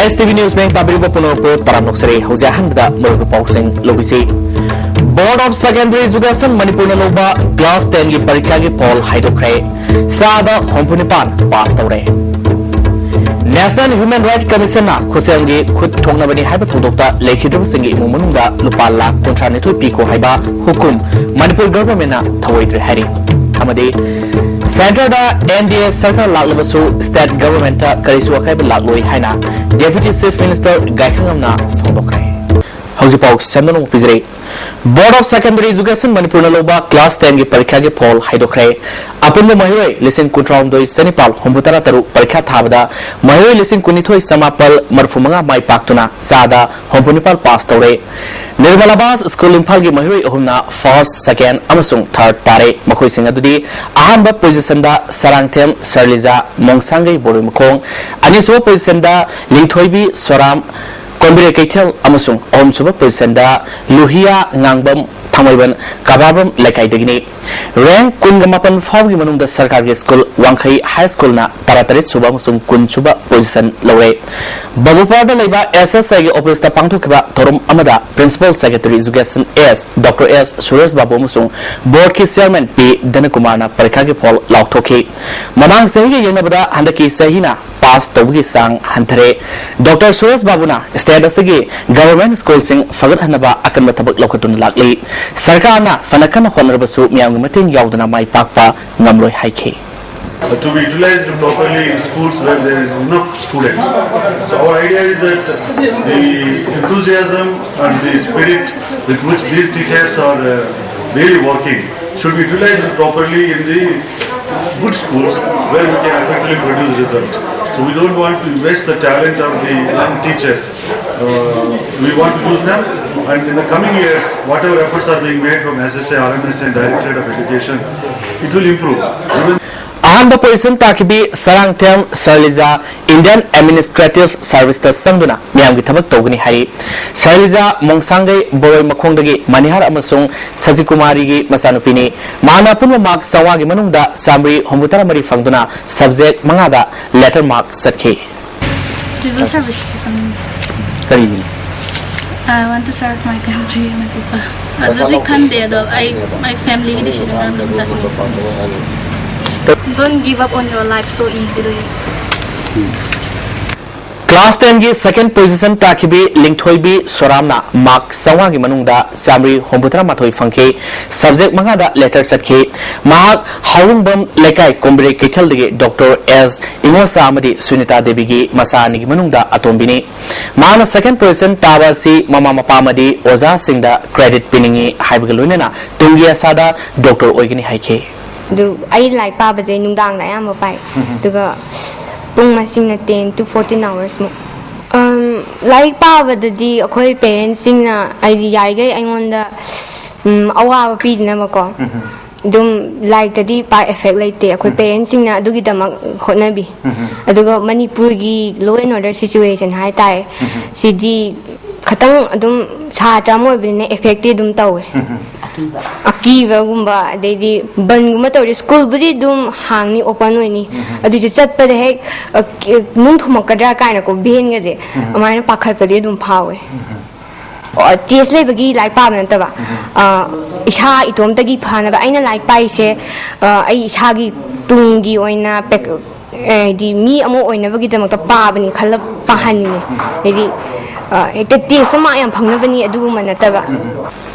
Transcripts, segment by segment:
ISTV News में ताबरीबा पुनः तराम नोक्सरे हौजा हंबदा मरुग पाउसिंग लोबिसी board of secondary education Manipur लोबा क्लास 10 की परीक्षा की पोल हाइडोक्रे सादा होंपुनिपान पास तौरे नेशनल ह्यूमन राइट कमीशन ना खुसेंगी खुद थोंगनबनी हाइबा थोदोक्ता लेखिद्रबसिंगी इमुंग मनुंगदा लुपा लाख 92 पीको हाइबा हुकुम मणिपुर गवर्नमेंट ना थवैद्रे हारि अमदे सेंटर दा एनडीए सरकार लागलबसु स्टेट गवर्नमेंट ता करिसु अखाइब लागलोई हाइना डेप्यूटी चीफ मिनिस्टर गाइखंगमना फोंदोक्रे हौजिपाउ सेंदनो पिजरे board of secondary education Manipur लोबा क्लास 10 की परीक्षा के फॉल हाइडोक्रे अपुन महिरोय लिसिंग कुंट्राउंदोई सनिपाल होंबुतरा तरु परीक्षा थाबदा महिरोय लिसिंग कुनिथोय समापल मरफुमंगा माई पाक्तुना सादा होंबुनिपाल पास तौरे निर्मलाबास स्कूल इंफाल की महिरोय अहुमना फर्स्ट सेकेंड अमसुंग थर्ड तारे मखोय सिंग अदुदी अहानबा पोजीशन दा सरांगथेम सरलिजा मोंगसांगई बोरुय मखोंग अनिसुबा पोजीशन दा लिंथोयबी सोराम कोंबिरे कैथेल अमसुंग ओमसुबा पोजीशन दा लुहिया ngangbam थामैबन काबाबम लेखाइदगिनी रैंक कुनगमापन फावगी मनुंगदा सरकार के स्कूल वांखई हाई स्कूल ना तारातरित सुबा मसुंग कुनसुबा पोजीशन लौरे बबुपादा लेबा एसएसआई के ऑफिस ता पांगथोखबा थोरम अमदा principal secretary education S doctor S Suresh Babu मसुंग बोर्ड के चेयरमैन पी धनकुमार ना परीक्षा के फॉल लाउथोखी ममांग सही के यंगनबदा हंदकी सहीना पास तौगी सांग हंथरे डॉक्टर सुरेश बाबूना स्टेट असगी गवर्नमेंट स्कूल सिंग फगत हनबा अकन थबक लौखतुन लागली सरकार ना फनकन होनरबसु मियाम मतेंग यावदना माई पाकपा नमलोय हाइखे to be utilized properly in schools where there is enough students. So our idea is that the enthusiasm and the spirit with which these teachers are really working should be utilized properly in the good schools where we can effectively produce results. So we don't want to waste the talent of the young teachers. We want to use them, and in the coming years, whatever efforts are being made from SSA, RMS and Directorate of Education, it will improve. अहम position ताकिबी सरांगथेम सरलिजा Indian administrative service ता संगदुना मियाम की थबक तौगनी हारी सरलिजा मोंगसांगई बोरोय मखोंगदगी मनिहार अमसुंग सजिकुमारी की मसानुपिनी माना Poonam mark सवागी मनुंगदा सामरी होंबुतरा मरी फंगदुना सब्जेक्ट मंगादा लेटर मार्क सखे सिविल सर्विस करी I want to serve my country and my people. Adudi khande ado my family ki decision kan dum Don't give up on your life so easily. Class 10 की second position ताकिबी लिंथोइबी सोरामना mark सवा की मनुंगदा सामरी होंबुतरा माथोई फंखे सब्जेक्ट मंगादा लेटर चटखे मार्क हाउंगबम लेकाई कोम्ब्रे कैथलदगी डॉक्टर एस इमोसा अमदी सुनीता देवी की मसानी की मनुंगदा अतोंबिनी माना सेकंड पोजीशन ताबासी ममा मपामदी ओजा सिंगदा क्रेडिट पिनिंगी हाइबगलोनेना तुंगी असादा डॉक्टर ओइगनी हाइखे आई लाइक पाबजे नुंदांग ना याम पाई दुगा पुंग मसिंग 10 to 14 hours mo like पाबददी अखोय parents सिंग ना आई याइगे अइंगोंदा अवाब पीदना मको दुम लाइक तदी पा इफेक्ट लेते अखोय पेरेंट्स सिंग ना दुगी दमक होनबी अदुगा मणिपुर की लॉ एंड ऑर्डर सिचुएशन हाय ताय सिजी खतंग अदुम छात्रा मोयबिने इफेक्ट दुम तौवे अकीबगुम्बा अदेदी बनगुम्बा तौरे स्कूल बुदी दुम हांगनी ओपन होइनी अदुजे चटपदे हेक नुन थुमकदरा कायना को भेनगजे अमायना पाखतपदे दुम फावे टेस्ट लेबगी लाइक पाब नतबा इसा इतोमतगी फानबा आइना लाइक पाइसे आई इसागी तुंगी ओइना पेक दी मी अमो ओइनबगी दमक पाबनी खल पाहननी हेदी एक टेस्ट मा याम फंगनबनी अदुगुम नतबा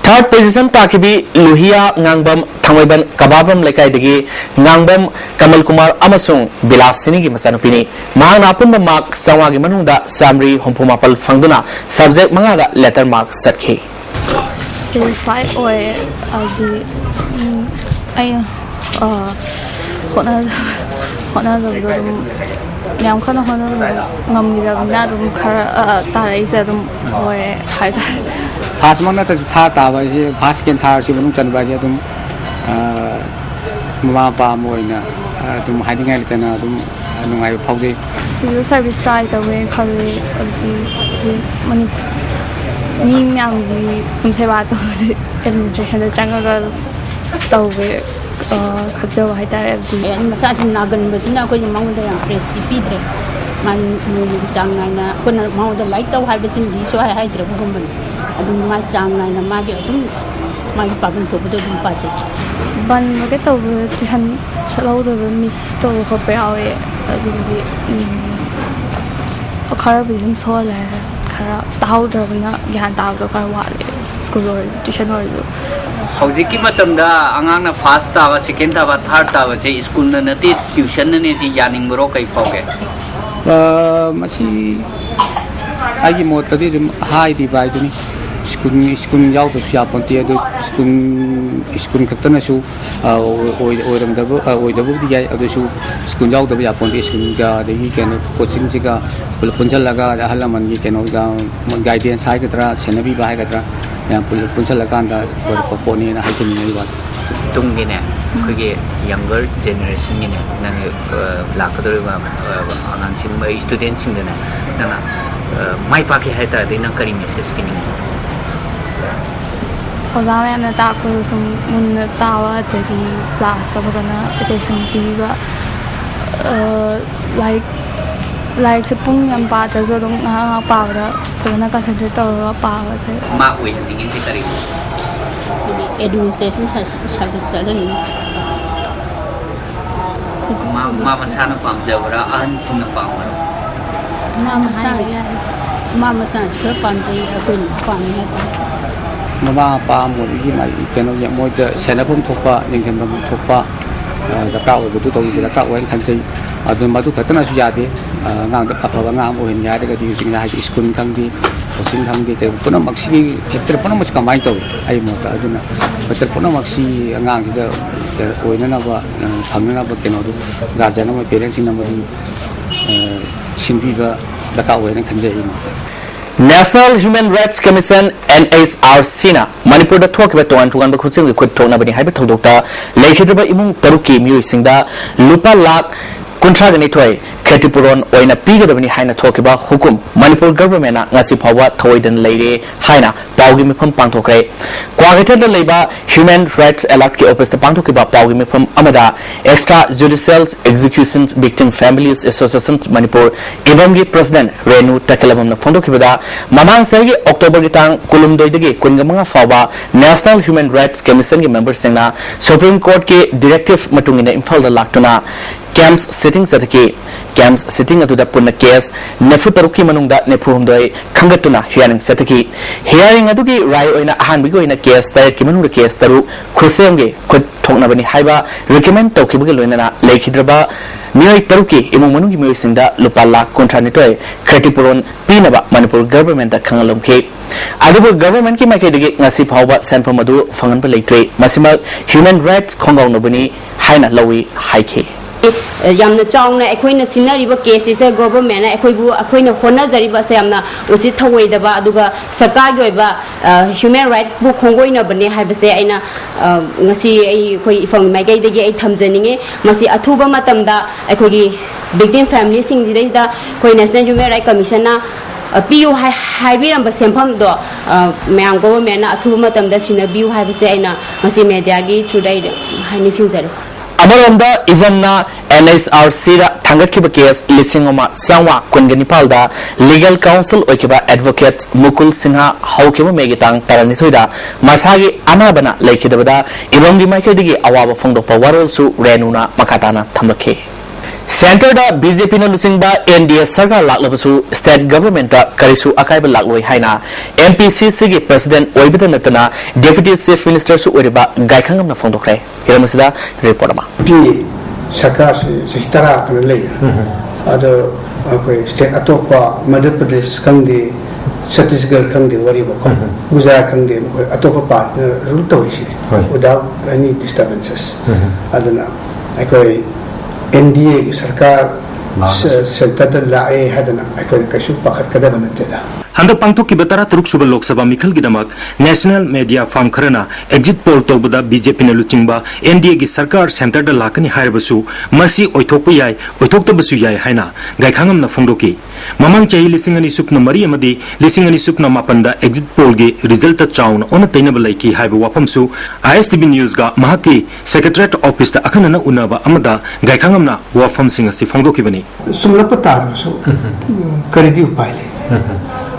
थर्ड पोजीशन ताकिबी लुहिया ngangbam थांगैबन कबाबम लेकाइदगी ngangbam कमल कुमार अमसुंग बिलासिनी की मसानुपिनी मांग नापुन मार्क सवागी मनुंगदा सामरी होंपुमापल फंगदुना सब्जेक्ट मंगादा लेटर मार्क सटखे satisfy or adi ay hona dum yam khana hona ngamida na dum khara tarai sa dum oi hai fast मंगना तो था ताबा जे फास्ट केन था से बनु चनबा जे तुम ममा पा मोइना तुम हाइदिंग आइ तना तुम नुंगाय फाउजे सिविल सर्विस ट्राई तवे खले अदि मनी मी म्याम जी सुम सेवा तो एडमिनिस्ट्रेशन द चंगा तवे खजब है मसा नागनबना अखोई मौद प्रेस पीद्रे मान चांग नायना अखोना मौद लाइक तौ हाइबसिंगी सोहाय हाइद्रबगुमबने अदुम मा चांग नायना मागे अदुम मागी पाबन थोबदो अदुम पाजे बन मगे तौ तुहन चलौदो मिस तौ खपे आवे अदुगी खरा बिजम सोले खरा ताउदरबना ज्ञान ताउदो खरा वाले स्कूल और ट्यूशन और हौजिकी मतमदा अंगांगना फर्स्ट तावा सेकंड तावा थर्ड तावा से स्कूल न नती ट्यूशन ने सी यानिंगबरो कै फावगे मसी आगी मोतदी जुम हाई दी बाइदनी स्कूल याव तो यापंती अदु स्कूल खतना सु ओइदबु दी याय अदु सु स्कूल याव दबु यापंती स्कूल गा देगी केनो कोचिंग जिगा पुंसल लगा हलमन की केनो गा गाइडेंस हाय गतरा सेनबी बाय गतरा या पुंसल लगा अंदा पोनी ना हाइजन नहीं बात तुंगी ने खगे यंगर जनरेशन ने नंग लाकदोरबा आंगांसिम स्टूडेंट सिंगना नना माइ पाके हायता देना करी मेसेज पिनिंग ओजामे ना ताको सुम मुन तावा तगी क्लास फजना अटेंशन पीबा लाइक से पुंग यम पात्र जो दम हा पावरा फजना कंसंट्रेट तौर पावा थे मा ओइ निंगे से करी एडमिनिस्ट्रेशन सर्विस चलन मा मसाना पामजबरा अहन सिंह पामरा मा मसा खर पामजई अखोइन पामने ममा पा मोदी माई केनो या मोद सेनापुम थोपा निंजनदम थोपा दका ओबदु तो दका ओइन खनजई अदु मदु खतना सु यादे ngang अफबा ngang ओइन यादे गदि जिंगा हाई स्कूल खंगदी कोचिंग खंगदी ते पुना मक्सी फैक्टर पुना मस कमाई तो आई मोता अदुना फैक्टर पुना मक्सी ngang द ओइन नबा फंगना ब केनो दु गार्जियन म पेरेंट्स सिंग नंबर सिंबीबा दका ओइन खंजई National Human Rights Commission NHRC na Manipur da thok ba toan tuan ba khusim khut thona bani haiba thodokta lekhidba imung taruki miyoi singda lupa lakh kuntra gani thoi khetipuron oina pigadabani haina thokiba hukum Manipur government na ngasi phawa thoidan leire haina pawgi mifam pangthokre kwageta da leiba Human Rights Alert ki office ta pangthokiba pawgi mifam amada Extra Judicial Executions Victim Families Association Manipur ibamgi president Renu Takelamam na phondokibada mamang sagi October gi tang kulumdoi dagi kungamanga fawa National Human Rights Commission gi members singna Supreme Court ki directive matungina imphal da laktuna camps sitting sataki camps sitting atu da punna case nefu taruki manungda nefu humdoi khangatuna hearing sataki hearing adu gi rai oina ahan bi oina case tar ki manungda case taru khusem ge khut thokna bani haiba recommend tawki bi loina lekhidraba miyoi taruki imung manungi miyoi singda lupa lakh kontra nitoi khatipuron pinaba Manipur government da khangalom ke adubu government ki makai digi ngasi phawba senpam adu fangan ba leitre masima human rights khongong no bani haina lawi haike yamna chawna ekhoina sinariba cases da government na ekhoibu ekhoina hona jariba se yamna usi thawai da ba aduga sarkar gi oiba human right bu khongoina bane haibase aina ngasi ai khoi ifang mai gai dagi ai thamjaninge masi athuba matamda ekhogi victim family sing di da khoi national human right commission na piu haibiram ba sempham do mayam government na athuba matamda sina biu haibase aina ngasi media gi thudai haini singzare Amaromda Ivanna NHRC da thangatkiba case lisingoma sangwa kunganipalda legal counsel oikiba advocate Mukul Sinha haukiba megitang taranithoida masagi anabana lekhidabada ibamgi maikadigi awaba phongdokpa warolsu renuna makatana thamlakhe Center da BJP na lusingba NDA sarkar laklabasu state government da karisu akaiba lakloi haina MPCC gi president oibida natana deputy chief minister su oriba gaikhangam na phongdokre hiramasida report ma sarkar se hitara kana lei ado akoi state atopa Madhya Pradesh kangde Chhattisgarh kangde wariba ko Gujarat kangde atopa part rule tawisi without any disturbances adana akoi NDA की सरकार centre लाए हदना अकल कशु पकड़ कदम बनते दा Handak pangtok kibatara teruk suba Lok Sabha Mikhal Gidamak National Media Farm Kharana Exit Poll Tobada BJP na Luchingba NDA gi Sarkar Center da Lakani Haibasu Masi Oithokpa Yai Oithokta Basu Yai Haina Gaikhangam na Fongdoki Mamang Chahi Lisingani Supna Mari Amadi Lisingani Supna Mapanda Exit Poll gi Result Chaun on a Tainable Laiki Haiba Wapamsu ISTV News ga Mahaki Secretariat Office da Akanana Unaba Amada Gaikhangam na Wafam Singasi Fongdoki Bani Sulapatar so Karidi Upile.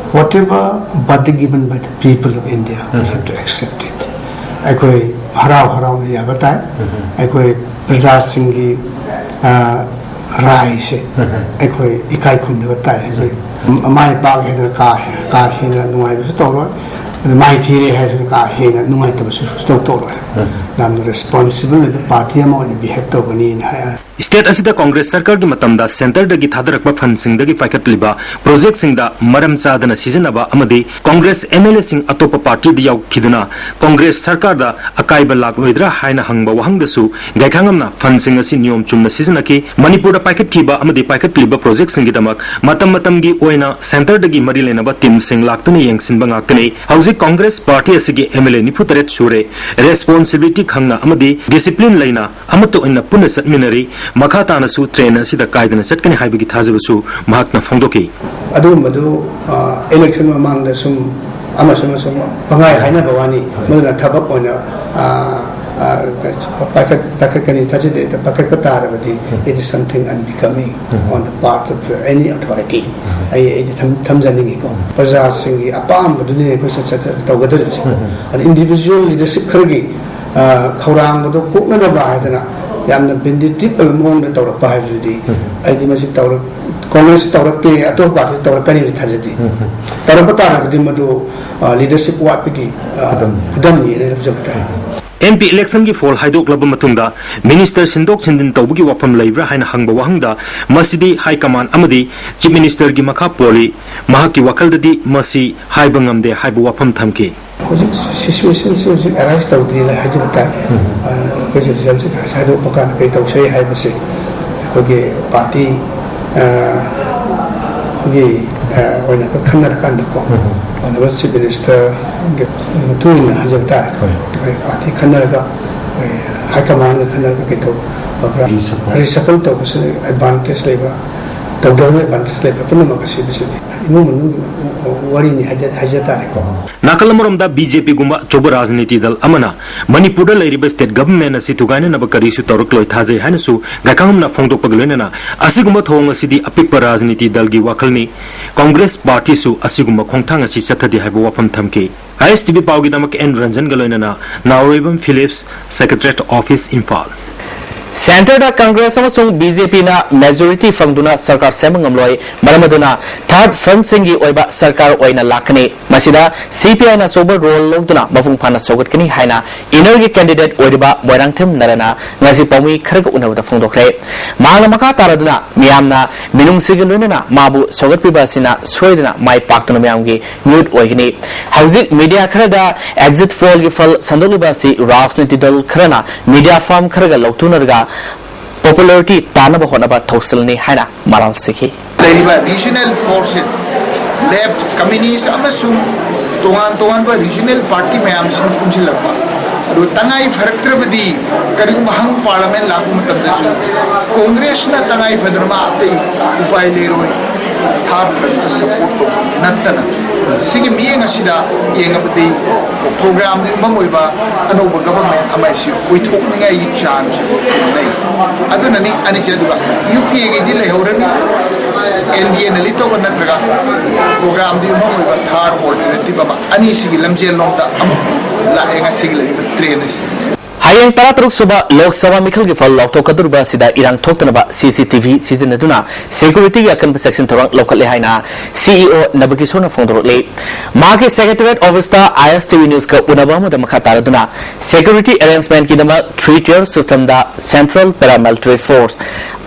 Whatever body given by the people of India, we have to accept it. I go harau ni abatai. I go Praja Singhi rise. I go ikai kum ni abatai. My bag has a car here and no I was told. My theory has a car here and no I was told. I'm responsible of the party among the behavior of an in State asida Congress Sarkar gi matamda center dagi thadarakpa fund sing dagi paikatliba project sing da maram chadana sijanaba amadi Congress MLA sing atopa party da yaw khiduna Congress Sarkar da akaiba lakloidra haina hangba wahang dasu gaikhangamna fund sing asi niyom chumna sijanaki Manipur da paikat khiba amadi paikatliba project sing gi damak matam gi oina center dagi mari lenaba team sing laktuni yengsin bangaktani hauji Congress party asigi MLA nifutaret sure responsibility khangna amadi discipline laina amato inna punna satminari Makata su train asida kaidana satkani haibagi thajabasu mahakna fongdoki adu election mamang da sum amasum bangai haina bawani mudna thabak ona packet kani thajide the packet patarabati it is something unbecoming on the part of any authority ai thamjani ko praja singi apam buduni ko sa tawgadar an individual leadership khargi khawrang bodo pukna da baidana yamna binditip among the Torah Pahudi, Idimasi Torah, Congress Torah, Ato Party Torah Kani Taziti. Tarapata, the Dimado leadership Wapiki, Kudami, and Observatory. MP election gi fall haidok laba matungda Minister Sindok Sindin Taubugi Wapam Laibra Haina Hangba Wahangda Masidi High Command Amadi Chief Minister gi Makha Poli Mahaki Wakaldadi Masi Haibangam de Haibu Wapam Thamki. Situation seems to arise to the Hajata, which is a side of Pakan, they don't say, I must say, party, when a Kanaka, on the Chief Minister, two in Hajata, party Kanaka, High Command, Kanaka, Risapalto was an advantage labor, the government advantage labor, Punamaka Nakalamoromda BJP gumba choba rajniti dal amana Manipur lairiba state government asi tugaina nabakari su torukloi thaje hanasu gakangna phongdok paglenana asigumba thong asidi apikpa rajniti dal gi wakhalni Congress party su asigumba khongthang asi chathadi haibu wapam thamki ISTV pawgi damak N Ranjan galoinana Nauribam Phillips Secretariat Office Imphal Center da Congress amasung BJP na majority fangduna sarkar semangamloi maramaduna third front singi oiba sarkar oina lakani masida CPI na sober role logduna mafung phana sogatkani haina inner candidate oiba moirangthim narana ngasi pawmi kharga unawda phongdokre mangna makha taraduna miyamna minung sigelunana mabu sogatpiba sina soidana mai paktuna miyamgi mute oigini hauzik media kharada exit poll gi fal sandoliba si rajniti dal kharana media farm kharga logtunarga popularity Tanaba Honaba Tosalni Hana Maral Siki. Regional forces left communists Amasum Tuan regional party Mayamsum Punchilapa. Tangai Faraktrabadi Karim Mahang Parliament Lakum Tasu Congress na Tangai Fadrama Upai Leroy hard for support Natana. Singing being a Sida Yangapati program Mamoiba and over government Amashi with opening a chance Adonani Anisha UPA delay already NDN a little Natraga program the Mamoiba Tar alternative Anisi Lamjel Londa La Enga Sigla trains. Hayang Paratruk Suba Lok Sabha Mikhal gi fal Lok Tokadurba Sida Irang Toktanaba CCTV season aduna security akan section torang local haina CEO Nabakisona Fondorle Magi Secretariat Office ta ISTV News ka unabama da makataraduna security arrangement ki dama 3-tier system da Central Paramilitary Force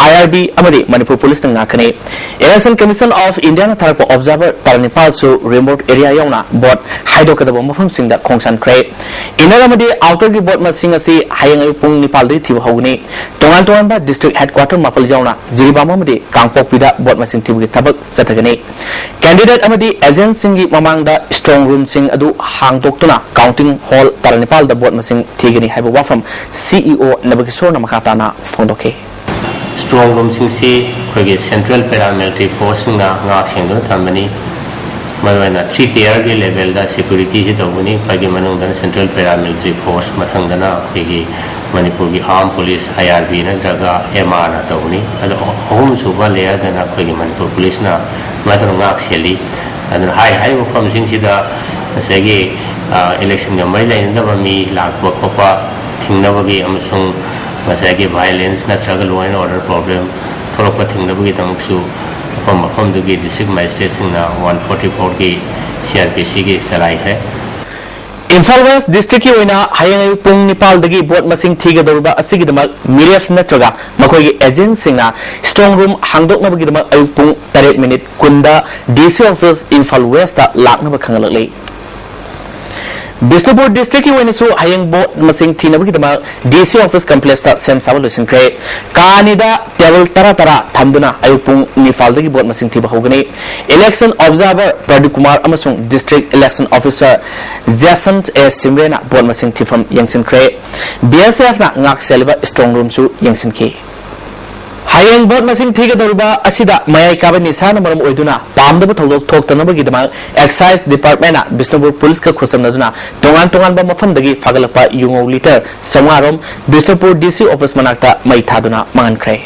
IRB amadi Manipur Police nang nakani Election Commission of India na tharap observer tarnipal su remote area yauna bot haido kadabo mafam singda khongsan kre inara amadi outer gi bot masing asi hayang ayu pung nipal dei thibu hogni tongan tongan ba district headquarter mapal yauna jiribam amadi kangpok pida bot masing thibu gi tabak satagani candidate amadi agent singi mamang da strong room sing adu hangdoktuna counting hall tarnipal da bot masing thigani haibo wafam CEO Nabakishore namakata na fondoke strong room sing si khoi central paramilitary force na ngak sing do thamani marwana 3 tier ge level da security ji tawuni phagi manung da central paramilitary force mathang dana khoi Manipur gi armed police IRB na jaga MR na tawuni ado home suba layer dana khoi Manipur police na matang ngak seli ado hai form sing si da segi election ga mai lain da mi lak pa thingnabagi amasung masagi violence na traga law and order problem thoropa thingnabagi tamuksu from the district magistrate na 144 ki CRPC ki salai hai Imphal West District ki oina hayang ayu pung nipal dagi bot masing thiga dorba asigi damak miref natraga makoi gi agent singna strong room hangdok na bagi damak ayu pung 3 minute kunda DC office Imphal West ta lakna ba khangalak Bisnupur district ki wani su hayang bot masing thina bagi dama DC office complex ta sem sabal lusin kre kanida table tara thamduna ayupung nifal dagi bot masing thiba hogani election observer Pradeep Kumar amasung district election officer Jasant S Simrena bot masing thifam yangsin kre BSF na ngak selba strong room su yangsin ki hayang bot masing thiga dorba asida mayai ka bani sana maram oiduna pamdaba tholok thoktana bagi dama excise department na Bisnupur police ka khosam naduna tongan ba mafan dagi fagalapa yungo liter sangarom Bisnupur DC office manakta mai thaduna mangan kre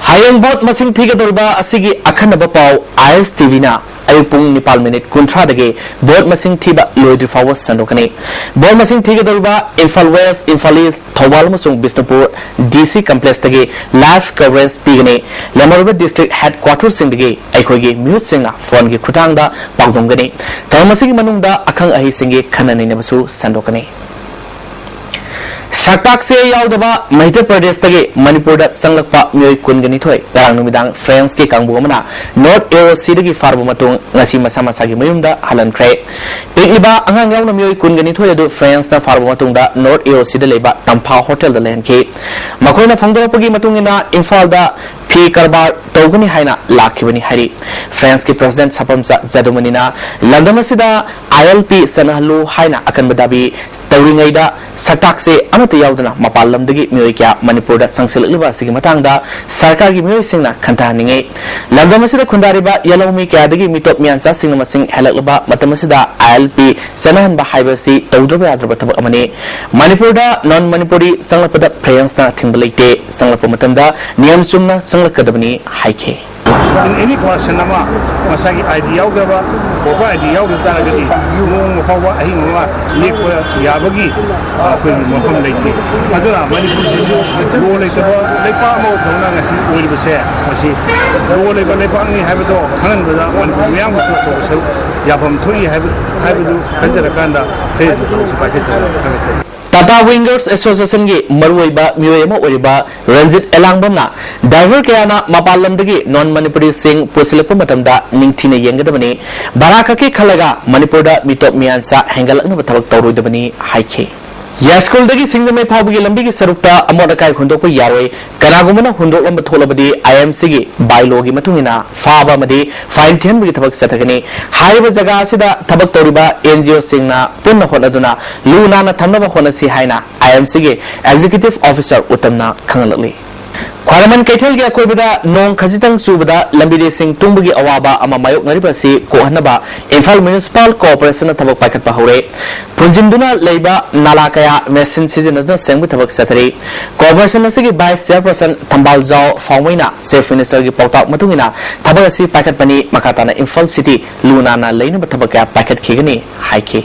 hayang bot masing thiga dorba asigi akhanaba paw ISTV na ayupung nipal minute kuntra dagi bot masing thiba loidri fawa sandokani bot masing thiga dorba Imphal West Imphal East Thawal masung Bisnupur DC complex dagi live coverage pigani Lamarba district headquarters sing dagi aikhogi mute singna phone gi khutang da pagdongani thamasi gi manung da akhang ahi singi khanani nebasu sandokani Saktak se yaudaba Madhya Pradesh tagi Manipur da sanglakpa myoi kungani thoi garang numidang friends ki kangbu amana North AOC dagi farbu matung ngasi masa gi mayumda halan kre pegliba angang yauna myoi kungani thoi adu friends na farbu matung da North AOC da leba Tampha hotel da len ke makoina phangdorapagi matungina Imphal da phi karbar togani haina lakhibani hari France ki president sapamsa zadumanina landamasida ILP sanahlu haina akan badabi tawringaida satak se amata yaudana mapal lamdagi myoi kya Manipur da sangsilakliba sigi matangda sarkar gi myoi singna khantahninge landamasida khundariba yalawmi kya dagi mitop miancha singna masing helaklaba matamasida ILP sanahan ba haibasi tawdaba yadraba tabak amani Manipur da non Manipuri sanglapada France na thingbalite sanglapa matamda niyam sumna sanglakadabani haike in any person nama masagi idea ugaba boba idea ugata agadi yumo hawa ahingwa lekwa yabagi ko mafam leite adura Manipur ro leite lepa mo dona ngasi oil base masi ro lepa ni habdo khanan bada Manipur miyam so yabam thoi habdu kanjara kanda pe so paket khanate Tata Wingers Association gi maruiba myoyema oriba Ranjit Elangbamna driver kayana mapalamdagi non Manipuri sing pusilapa matamda ningthina yengadabani barakaki khalaga Manipurda mitop miansa hengalakna bathabak tawroidabani haike Yaskul dagi singdamai phawgi lambi gi sarukta amot akai hundokpa yaroi kanagumana hundoklam tholabadi IMC gi bylaw gi matungina faba madi fine thian bi thabak satagani haiba jaga asida thabak toriba NGO singna punna honaduna luna na thamnaba honasi haina IMC gi executive officer utamna khangalali Kwaraman Kaithal gi akoibada nong khajitang subada lambide sing tungbagi awaba ama mayok naribasi ko hanaba Imphal Municipal Corporation thabak pakat pa hore punjinduna leiba nala kaya machine seasonaduna sengbu thabak satari corporation asigi vice chairperson Thambal Jao Fawmaina chief minister gi pautak matungina thabak asi pakat pani makatana Imphal City luna na leina thabak ya pakat khigani haike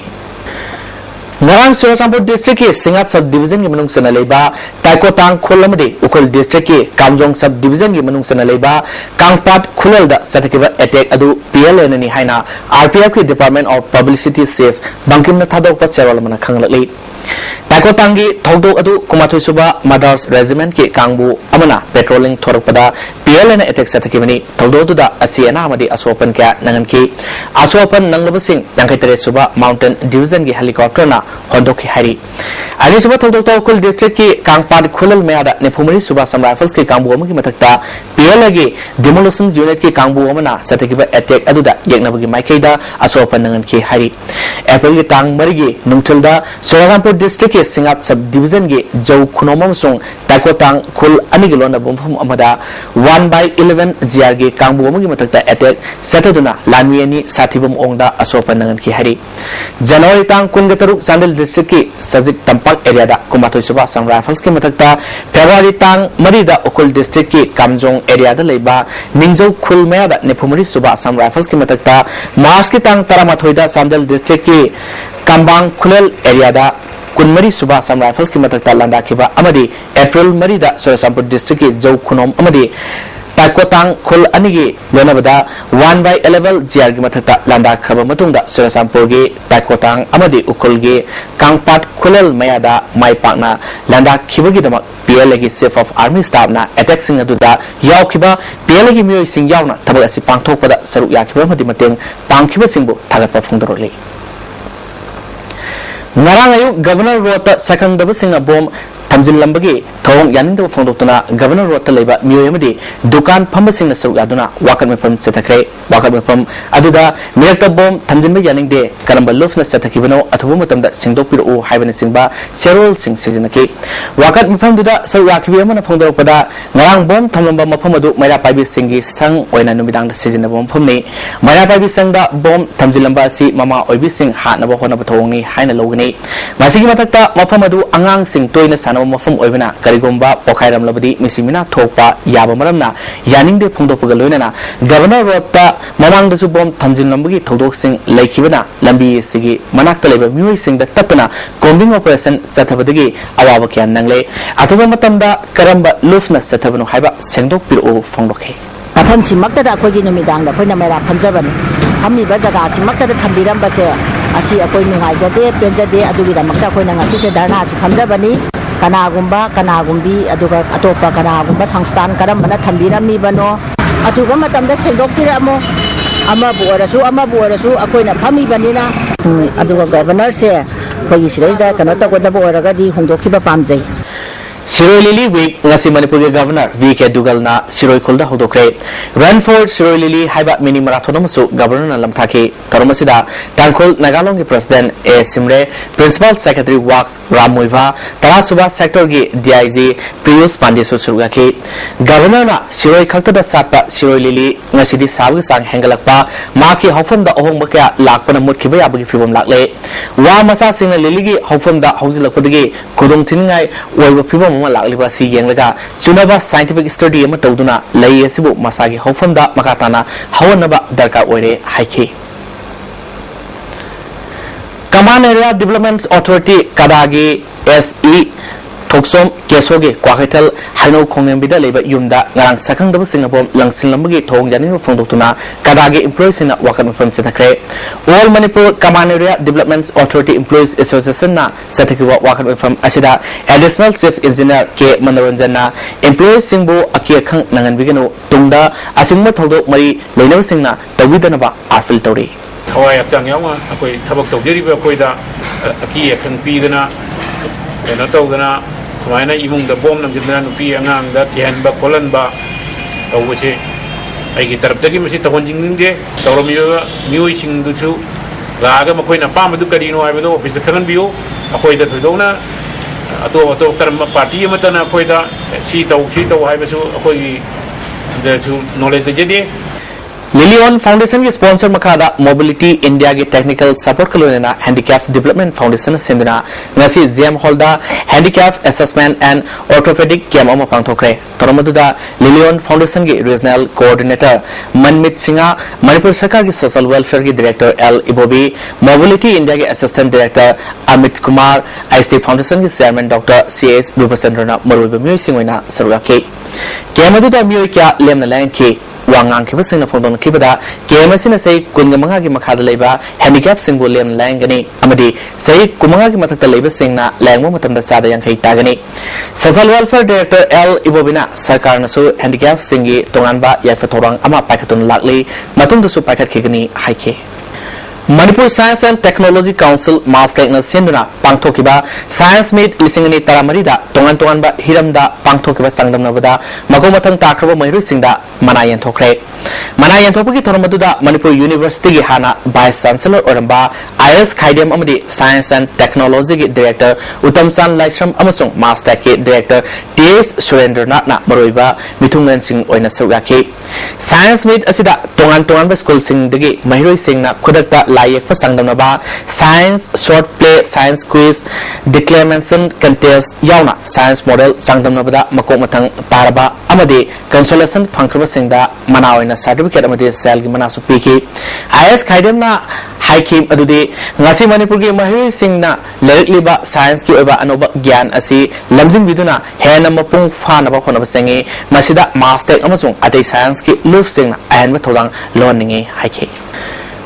Narang Surasampur district ki Singat sub division ki manung sana leiba Taikotang Kholamade Ukul district ki Kamjong sub division ki manung sana leiba Kangpat Khulal da satakiba attack adu PLN ni haina RPF ki Department of Publicity Safe bangkim na thadok pa serwal mana khanglakli ताइकोतांगी थौदोक अदु कुमाथुसुबा mother's regiment के कांगबु अमना patrolling थोरकपदा PLN attack सथकिबनी थौदोदुदा असि अना अमदी असोपन क्या नंगनकी असोपन नंगलबसिंग यांखैतरे सुबा mountain division की हेलीकॉप्टरना होंदोखि हारी आगे सुबह थौदोक कुल डिस्ट्रिक्ट की कांगपाद खुलल मेयादा नेफुमरी सुबा सम राइफल्स के कांगबु अमगी मथक्ता PLN की डिमोलिशन यूनिट के कांगबु अमना सथकिबा अटैक अदुदा येकनबगी माइकैदा असोपन नंगनकी हारी अप्रैल की तांग मरिगी नुंगथलदा सोलापुर डिस्ट्रिक्ट के सिंगात सब डिवीजन के जौ खुनोमसुंग ताइकोतांग खुल अनिगिलोना बुमफम अमदा 1/11 GR के कांगबु अमगी मथक्ता अटैक सतदुना लानवीनी साथिबम ओंगदा असोपन नंगनकी हारी जनवरी तांग कुनगतरु चांदल डिस्ट्रिक्ट की सजिक तंपाक एरिया कुमाथोई सुबा सम राइफल्स के मथक्ता फेब्रुआरी तांग मरीदा उकुल डिस्ट्रिक्ट की कामजोंग एरिया लेबा निंगजौ खुल मेयादा नेफुमरी सुबा सम राइफल्स के मथक्ता मार्च की तांग तरामाथोइदा चांदल डिस्ट्रिक्ट की कामबांग खुलल एरिया कुनमरी सुबा सम राइफल्स की मथक्ता लंदाखिबा अमदी अप्रैल मरीदा सोरसापुर डिस्ट्रिक्ट की जौ खुनोम अमदी ताइकोतांग खुल अनिगी लोनबदा 1/11 GR की मथक्ता लंदाखरबा मतुंगदा सोरसापुर की ताइकोतांग अमदी उकुल की कांगपाट खुलल मयादा माइपाकना लंदाखिबगिदमक PLA की चीफ ऑफ आर्मी स्टाफ ना अटैक सिंग अदुदा यावखिबा PLA की मियोय सिंग यावना थबक असि पांगथोकपदा सरुक याखिबा मदि मतेंग पांगखिबा सिंगबु थागतपा फुंगदरोले Narang ayu Governor Road Sakang Sing Bom Tamjin Lambagi Thong Yaning Fondotuna Governor Road Leba Muyamadi Dukan Pumbasing Surgaduna Wakan from Setakre Wakan from Aduda Mirta Bom Tamjin Yaning De Karamba Lufna Setakibano Atumatam that Singdopiru Haven Singba Serol Sing Seasonaki Wakan from Duda Sarakibiaman upon the Opada Narang Bom Tamamba Mapamadu Maya Pabi Singi Sang when Numidang the season of Pumne Maya Pabi Sanga Bom Tamjilamba Si Mama Obi Sing Hanaba Honabatongi Haina Logani Masiki Matata Mapamadu Angang Sing Toina Sana Mafum Oivana Karigomba Pokaram Labadi Missimina Topa Yabamaramna Yaning de Pundo Pugaloina Governor Rota Mamang the Subom Tamjin Lambagi Todok Sing Lakivana Lambi Sigi Manakaleba Mui Sing the Tatana Combing Operation Satabadigi Awabakan Nangle Atubamatamda Karamba Lufna Satabano Haiba Sengdok Piro Fondoke Mafam Simakta Kogi Numidang the Punamera Panjaban Hami Bazaga Simakta Tambiram Base Asi Akoi Nungajade Penjade Adugida Makta Koina Sisha Darna Kamjabani Kanagumba Kanagumbi Aduga Atopa Kanagumba Sangstan Karamana Tambirami Bano Atugama Tamba Sendopiramo Ama Borasu Akoina Pami Banina Aduga Governor say Koyisida Kanota Kodabogadi Hondokiba Pamze Siroi Lili Week ngasi Manipur Governor VK Dugal na Siroi Kulda hodokre Run for Siroi Lili haiba mini marathon masu Governor na lamthaki taromasida Tangkhul Nagalong ki President A Simre Principal Secretary Works Ramuiva Tarasuba Sector ki DIG Piyush Pandey surga ki Governor na Siroi khakta da satpa Siroi Lili ngasi di sabgi sang hengalakpa ma ki hofam da ohong bakya lakpana mutkiba yabagi phibam lakle wa masa singna Lili ki hofam da hojilakpadagi kudong thingai oiba phibam Lakliba si Yangaga, Sunaba scientific study Matoduna, Lay Sibu Masagi Hofunda Makatana, Hawanaba Darka Ore Haiki. Command Area Development Authority Kadagi SE Toksom Kesoge Kwakatel Hino Kongembida Labor Yunda Nang Sakang Singapore Langsin Lambagi Tong Yanin Fondotuna Kadagi employees in Wakan from Setakre All Manipur Command Area Development Authority Employees Association na Setakiwa Wakan from Asida Additional Chief Engineer K Manaranjana Employees Singbo Akia Kang Nangan Vigano Tungda Asingma Todo Mari Leno Singna Tawidanaba Arfil Tori Hawaii Chang Yama Akoi Tabak Togiri Koida Akia Kang Pidana Natogana Sumaina Imung the bomb of the Nupi Angang that Yan Bakolan Ba Owashi. I get up the Gimsi Tawanging Day, Toromio, Newishing the two, Laga Makoina Palma Ducadino, I know, is the current view, Akoida Tudona, Ato Party Matana Koida, Sito, Haibasu, Akoi, the two knowledge the Jedi. Lilion Foundation के sponsor मखादा mobility India के technical support कलोना handicap development foundation सिंधुना ngasi जेम हॉलदा handicap assessment and orthopaedic camp अमा पांगथोखरे तोरमदुदा लिलियन फाउंडेशन के रीजनल कोऑर्डिनेटर मनमित सिंहा मणिपुर सरकार की सोशल वेलफेयर के director L Ibobi mobility India के assistant director Amit Kumar ISTV foundation के चेयरमैन डॉक्टर CS विभूचंद्रना मरुब म्यूई सिंगोइना सरुगाके कैमदुदा म्यूई क्या लेमना लैंग के wangang ki basing na phondon ki bada game asina sei kun manga gi makha da leiba handicap single lem langani amadi sei kumanga gi mathak da leiba singna langmo matam da sada yang kai tagani social welfare director L Ibobina sarkar na su handicap singi tongan ba ya fatorang ama pakatun lakli matung da su pakat khigani haike Manipur Science and Technology Council Master na senduna pangthokiba Science Meet lisingani taramari da tongan ba hiram da pangthokiba sangdam na bada magomathang takraba mahiru singda manayan thokre manayan thopagi thoramadu da Manipur University gi hana Vice Chancellor oramba IS Khaidem amadi Science and Technology gi Director Utamsan Laisram amasung Master ki Director TS Surendranath na maroiba mithungmen sing oina sawaki Science Meet asida tongan ba school sing dagi mahiru singna khudakta layak pa sangdamnaba science short play science quiz declamation contest yauna science model sangdamnabada makok mathang taraba amade consolation phangkraba singda manaoina certificate amade sel gi mana su piki IS Khaidem na haikim adude ngasi Manipur gi mahiri singna lerikliba science ki oba anoba gyan asi lamjing biduna hena mapung fa na ba khona basengi masida master amasung adai science ki luf singna ayan ba thodang loningi haike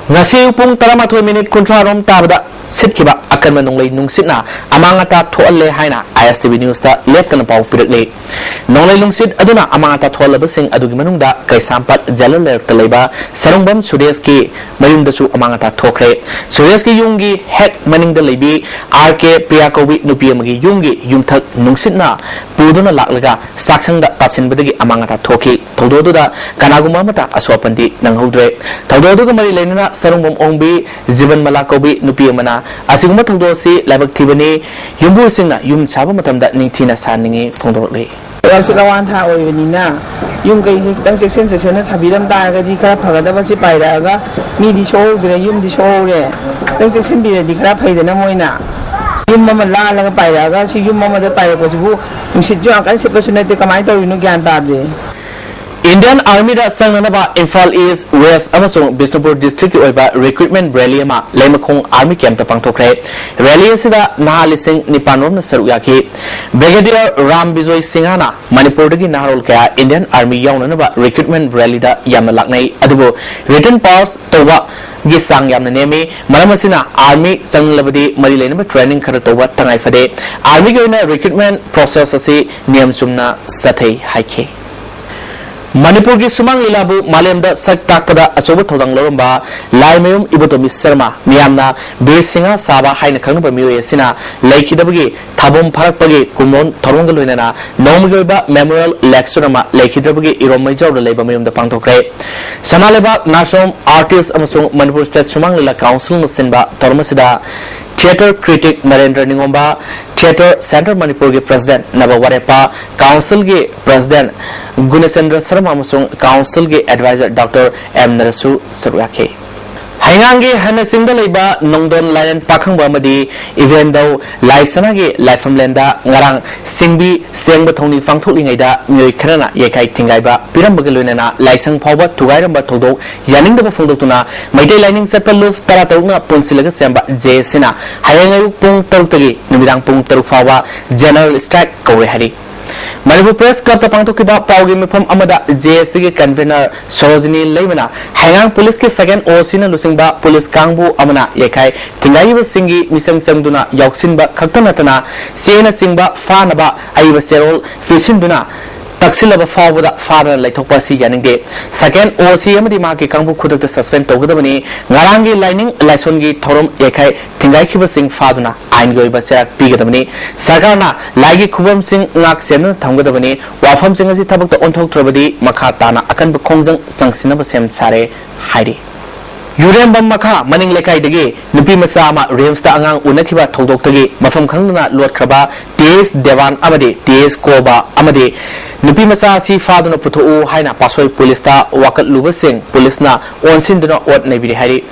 ngasi upung 13 kuntra rom tabada sitkiba akan manunglei nungsitna amangata tholle haina ISTV news ta lepkan pau pirakle nonglei nungsit aduna amangata thollaba sing adugi manungda kaisampat jalal leiba sarungbam sudeski mayumda su amangata thokre sudeski yungi hek maningda leibi RK Priyakowi nupi amagi yungi yumthak nungsitna puduna laklaga saksangda tasinbadagi amangata thoki thododuda kanaguma mata aswapandi nanghodre thododuga mari leinana sarungbam ongbi jiban malakobi nupi amana asiguma thongdosi labak thibani yumbu singna yum saba matamda ningthina saningi phongdorle Rawan tha oibnina yum kai tang section na sabiram ta ga di khara phagada basi paira ga mi di show dire yum di show re tang section bi di khara phaidana moina yum mama la la ga paira ga si yum mama da paira ko bu sit jo kan se pasuna te kamai to inu gyan ta de Indian Army da sangnanaba Imphal East West amasung Bisnupur district ki oiba recruitment rally ma Leimakhong Army camp ta pangthokre rally asida nahalising nipanom na saruya ki Brigadier Ram Bijoy Singhana Manipur dagi naharol kaya Indian Army yaunanaba recruitment rally da yamna laknai adubo written pass towa gi sang yamna nemi maramasina Army sanglabadi mari leinaba training khara towa tangai fade Army gi oina recruitment process asi niyam chumna sathai haike Manipur ki sumang lilabu malemda sak takpada asoba thodang loromba laimayum ibutomi Sharma miyamna bir singa saba haina khangba miyoy sina laikidabagi thabom pharakpagi kumron thorong loinana nomgoiba memorial lecture ma laikidabagi iromai jawda leiba mayumda pangthokre sanaleba nasom artist amasung Manipur state sumang lila council no sinba tormasida Theatre critic Narendra Ningomba Theatre Center Manipur ki president Nabawarepa council ki president Gunesendra Sharma amasung council ki advisor Dr. M Narasu Sarwake Haingangi hana singda leiba nongdon layan pakhang ba madi event daw laisana gi laifam lenda ngarang singbi sengba thongni fangthoklingai da myoi khrana yekai thingai ba piram bagaloinana laisang phawba thugairam ba thodok yaning da phongdoktuna maitei lining setpa luf tara taruna ponsilaga semba jesina hayangai pung taruk tagi numidang pung taruk phawba general strike kawre hari Manipur Press Club ta pangthokiba pawgi mifam amada JSC ge convener Sorojini Leimana Hangang Police ke second OC na lusingba police kangbu amana yekai tingai ba singi misang samduna yauksinba khaktanatana sena singba fanaba aiba serol fisinduna taksilaba fawda father laithokpa si yaninge second OC amadi ma ke kangbu khudakta suspend togdabani ngarangi lining laisongi thorom yekai tingai khiba sing faduna ain goiba charak pigadabani sarkarna laigi khubam sing ngak sen thamgadabani wafam sing asi thabakta onthok thrabadi makha tana akanba khongjang sangsinaba sem sare hairi Yurembam makha maning lekai dagi nupi masa ama Ramsta angang unakhiba thodok mafam khangna lot khraba TS Devan amade TS Koba amade nupi masa si faduna puthu haina pasoi police ta wakat luba sing police na onsin duna ot naibiri hari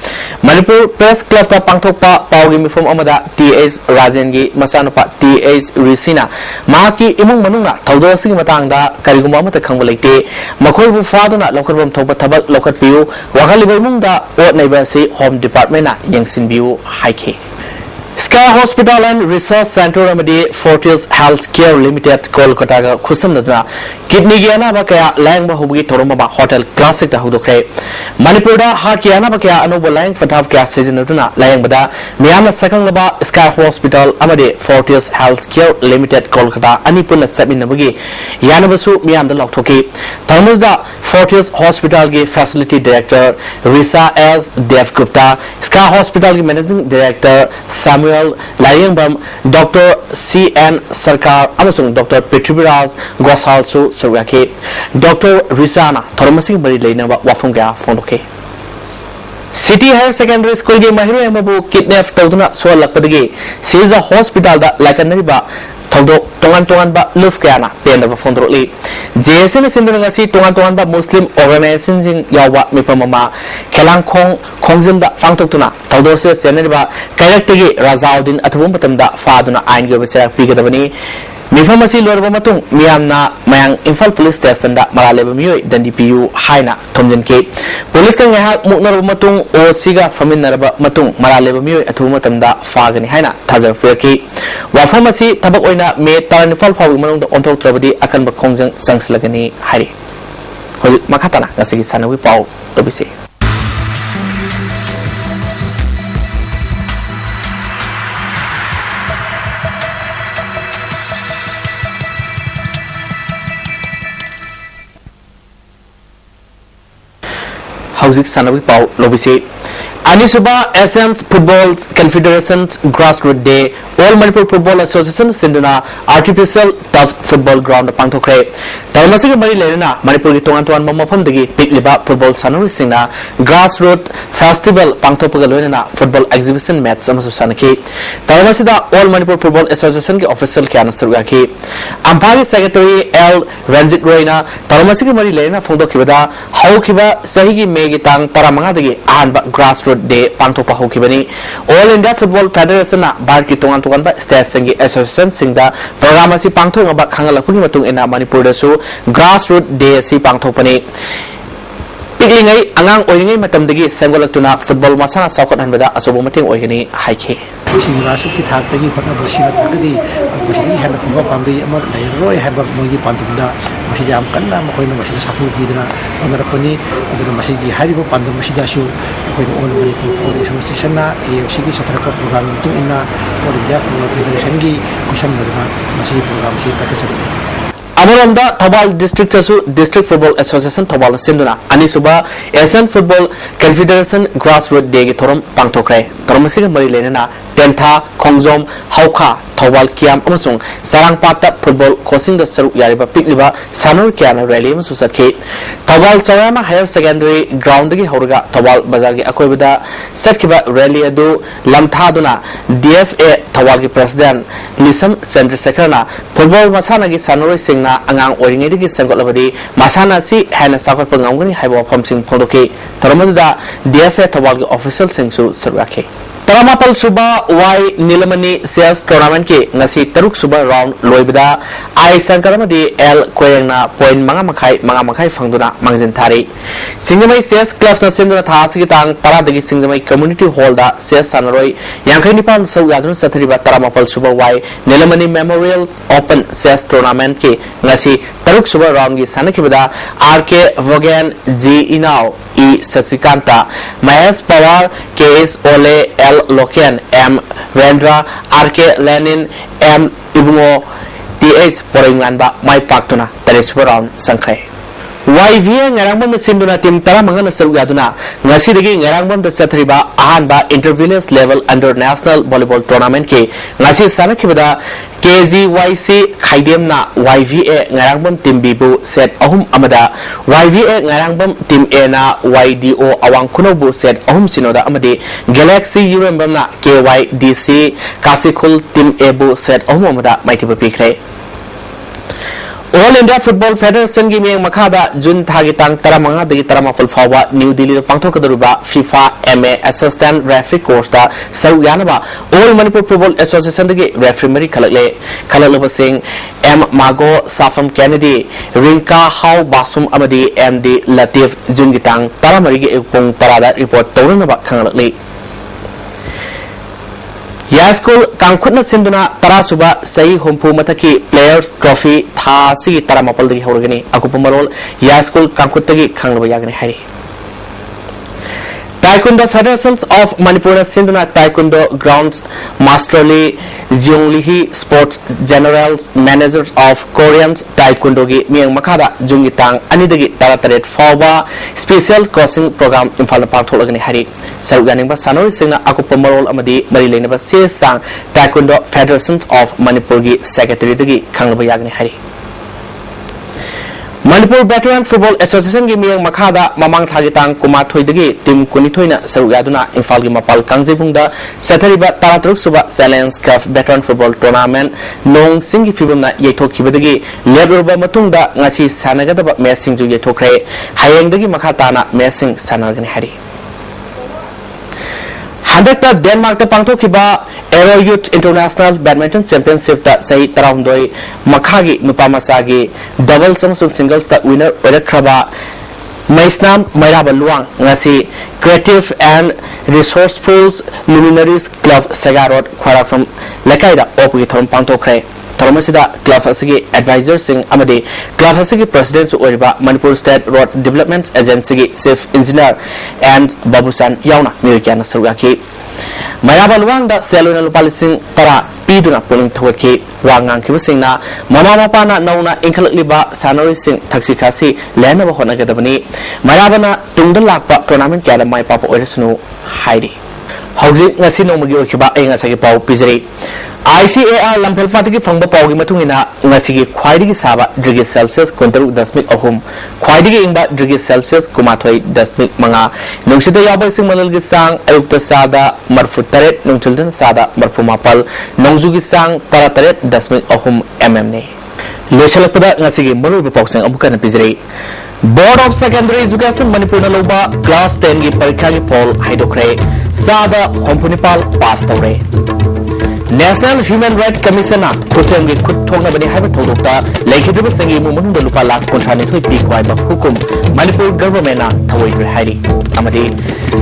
Manipur Press Club ta pangthokpa pawgi mifom amada TS Rajan gi masanupa TS Risina maki imung manungna thodosigi matangda kariguma amata khangba leite makhoi bu faduna lokarbam thokpa thabak lokat piu wakalibai mungda ot naiba si Home Department na yengsin biu haike Sky Hospital and Research Center amadi Fortis Healthcare Limited Kolkata ga khusam kidney giana ba kaya lang ba hubi toroma ba Hotel Classic da hudokre Manipur da heart giana ba kaya anoba lang fataf kaya season na lang bada miyam sakang ba Sky Hospital amadi Fortis Healthcare Limited Kolkata anipun na sabin na bagi yana basu miyam da loktoki tamu da Fortis Hospital ge Facility Director Risa S Dev Gupta Sky Hospital ge Managing Director Samuel Layangbam Dr. C.N. Sarkar amasung Dr. Petribiraj Gosal su Sarwake Dr. Rizana Thormasing Mari Lainaba Wafunga Fondoke City Higher Secondary School ge Mahiru Emabu kidnap Toduna Swalakpadagi Caesar Hospital da Lakanariba Todo tongan ba luf kaya penda ba fondroli JSN sinduna ngasi tongan ba Muslim organization jing yawa mipamama kelangkhong khongjum da fangtok tuna todo se senari ba kayakti Razaudin athubum batamda faduna ain ge besarak pigadabani mifamasi lorba matung miyamna mayang Imphal Police Station da maraleba miyoi dandi piu haina thomjan ke police ka ngahak muknar matung OC ga faminarba matung maraleba miyoi athubum batamda fagani haina thajar firki wafamasi tabak oina me tarnifal fawu manung da onthok trabadi akan ba khongjang sangslagani hari hoi makhatana ngasigi sanawi pau lobise Hauzik Sanawi Pau Lobisi Anisuba Essence Football Confederation Grassroots Day All Manipur Football Association Sinduna Artificial Turf Football Ground Pangtokre Tamasig Mari Lena Manipur Tongan Mamapam Digi Pigliba Football Sanuri Singna Grassroots Festival Pangtopagalena Football Exhibition Match Amasanaki Tamasida All Manipur Football Association Official Kiana Surgaki Ampari Secretary L. Ranjit Roina Tamasig Mari Lena Fondo Kibada Haukiba Sahigi Megitang Taramanga Anba Grassroots Day Pangtopa Hokibani All India Football Federation Barki Tongan State Singi Association Singda Programasi Pangtong about Kangalakuni Matung in Manipur Su Grassroots Day Si Pangtopani Piglingai Angang Oingi Matamdigi Sangolaktuna Football Masana Sokot and Bada Asobomating Oigani Haike Singarasu Kitaki Hotabashina Tagadi Bushi had a Pambi Roy had a Mogi Pantumda Mashijam Kana Mokoina Mashi Sapu Hidra on the Rapani the Masigi Haribo Panda Mashidashu with all Manipur Association Shiki Satraka program to Ina or the Japan Federation Kushan Mashi program Pakistan Amoranda Thobal District District Football Association Thobal Sinduna Anisuba Asian Football Confederation Grassroots Day Thorum Pangtokre Thormasiga Mari Lenana Tentha Khongjom Hauka Thobal Kiam amasung Sarangpata Football Coaching the Saru Yariba Pikliba Sanur Kiana Rally Susake Thobal Sarama Higher Secondary Ground gi Horga Thobal Bazar gi Akoibada Satkiba Rally Adu Lamthaduna DFA Thobal gi President Lisam Chandrasekhar Football Masana gi Sanur Singna Angang Oringi gi Sangolabadi Masana si Hana Sakot Pangangani Haibo Phomsing Phondoke Taramada DFA Thobal gi Official Singsu Sarwake Taramapal Suba Y Nilamani Sales Tournament ke ngasi Taruk Suba round loibada I Sankaramadi L Koyangna point Mangamakai Fangduna Mangzintari Singamai Sales Club na Sinduna Thasigi Tang Paradagi Singamai Community Hall da Sales Sanaroi Yankanipan Sagadun Satriba Taramapal Suba Y Nilamani Memorial Open Sales Tournament ke ngasi Taruk Suba round gi Sanakibada RK Vogan G Inao E Sasikanta Mahesh Pawar KS Ole L Lokian M Rendra RK Lenin M Ibungo TH Poringanba Mai Paktuna Tariswa round Sankrai YVA Ngarambam Sinduna Tim Taramanga Sarugaduna Nasidigi Ngarambam the Satriba Ahanba Intervillage Level Under National Volleyball Tournament K Nasi Sanakibada KZYC Khaidemna YVA Ngarambam Team Bibu set Ahum Amada YVA Ngarambam Team A na YDO Awang Kunobu set Ahum Sinoda Amade Galaxy Urambamna KYDC Kasikul Team Ebu set Ahum Amada Maitiba Pikre All India Football Federation gi meng makada June thagitang taramanga dagi taramapal fawa New Delhi pangthokadaruba FIFA MA Assistant Referee course da saruyanaba All Manipur Football Association dagi referee mari khalakle Singh M Mago Safam Kennedy Rinka How Basum amadi MD Latif June gitang taramari gi pung tarada report tawranaba khangalakle या school कांखुटना सिंधुना तरासुबा सही होमफु मतकी players trophy था सी तरामपल दगी होरगनी अकुप मरोल या school कांखुटगी खंगलबा यागने हारी Taekwondo Federations of Manipur Sindhuna Taekwondo Grounds Masterly Zhongli Sports Generals Managers of Korean Taekwondo gi Miang Makada Jungi Tang Anidagi Tarataret Fawa Special Crossing Program Imphal Park Tholagani Hari Saruganing ba Sanoi Singna Akupa Marol Amadi Marilena ba Se Sang Taekwondo Federations of Manipur gi Secretary dagi Khanglaba Yagni Hari Manipur Veteran Football Association gi miyang makhada mamang thagitang kuma thoidagi team kunithoina saruyaduna Imphal gi mapal kangjebungda sathariba taratruk suba Challenge Cup Veteran Football Tournament nong singi fibamna yeithokibadagi lebruba matungda ngasi sanagadaba matching ju yethokre hayengdagi makhatana matching sanargani hari Handakta Denmark ta pangthokiba Aero Youth International Badminton Championship ta sahi tarahundoi makhagi nupamasagi doubles amsung singles ta winner oirakraba Maisnam Mairaba Luang ngasi Creative and Resourceful Luminaries Club Sagarot khwara from lekaida opugi thorum pangthokre Thomasida Club Asigi Advisor Singh Amadi Club Asigi President Oriba Manipur State Road Development Agency Chief Engineer and Babusan Yauna Mirikiana Surgaki Mairaba Luang da Seluna Lupalising Tara Piduna Pulling Tawaki Wangang Kibasingna Mama Mapana Nauna Inkalakliba Sanori Singh Taxikasi Lena Bahona Gadabani Mairabana Tungdalakpa Tournament Gada Mai Papa Orisunu Heidi Hauji Nasino Magi Okiba Engasagi Pau Pizari ICAR Lampel Fatigi Fangba Paugi Matungina Nasigi Quidigi Saba Degree Celsius Quintaru Dasmik Ohum Quidigi Ingba Degree Celsius Kumatoi Dasmik Manga Nungsida Yaba Sing Malilgi Sang Ayukta Sada Marfutaret Nungchildan Sada Marfumapal Nongzugi Sang Tarataret Dasmik Ohum MMNE Leshalakpada Nasigi Muru Boxing Abukan Pizri Board of Secondary Education Manipur Naloba Class 10 gi Parikha gi Poll Haidokre Sada Hompunipal Pass Tawre National Human Rights Commission na kusem gi khut thongna bani haiba thodokta lekhidriba sangi mumun da lupa lakh kontrani thoi pi kwai ba hukum Manipur government na thawai gre hairi amadi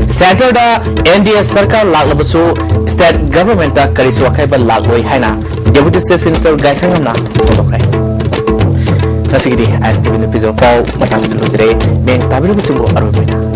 center da NDA sarkar laglabasu state government da karisu akai ba lagoi haina deputy chief minister gaithang na thodokre Nasigidi ISTV Manipuri Pau matang silujre meng tabiru bisungo aroi